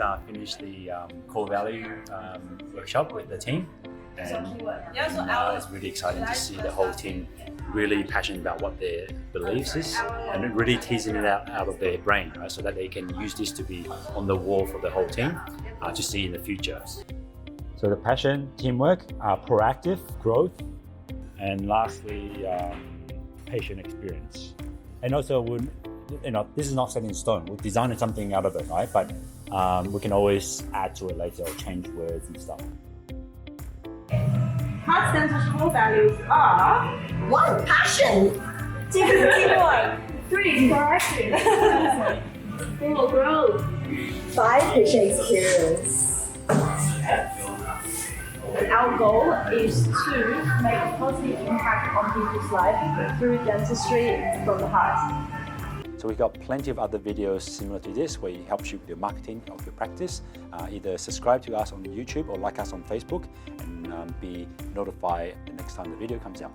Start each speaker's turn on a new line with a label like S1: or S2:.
S1: just finished the core value workshop with the team, and it's really exciting to see the whole team really passionate about what their beliefs is and really teasing it out of their brain, right, so that they can use this to be on the wall for the whole team to see in the future. So the passion, teamwork, proactive growth, and lastly, patient experience. And also, this is not set in stone. We're designing something out of it, right? But we can always add to it later or change words and stuff.
S2: Heart Dental's core values are
S3: 1. Passion.
S2: 2. Teamwork. 3. Proactive. 4. Growth.
S3: 5. Patient experience.
S2: And our goal is to make a positive impact on people's life through dentistry from the heart.
S1: So we've got plenty of other videos similar to this where it helps you with your marketing of your practice. Either subscribe to us on YouTube or like us on Facebook and be notified the next time the video comes out.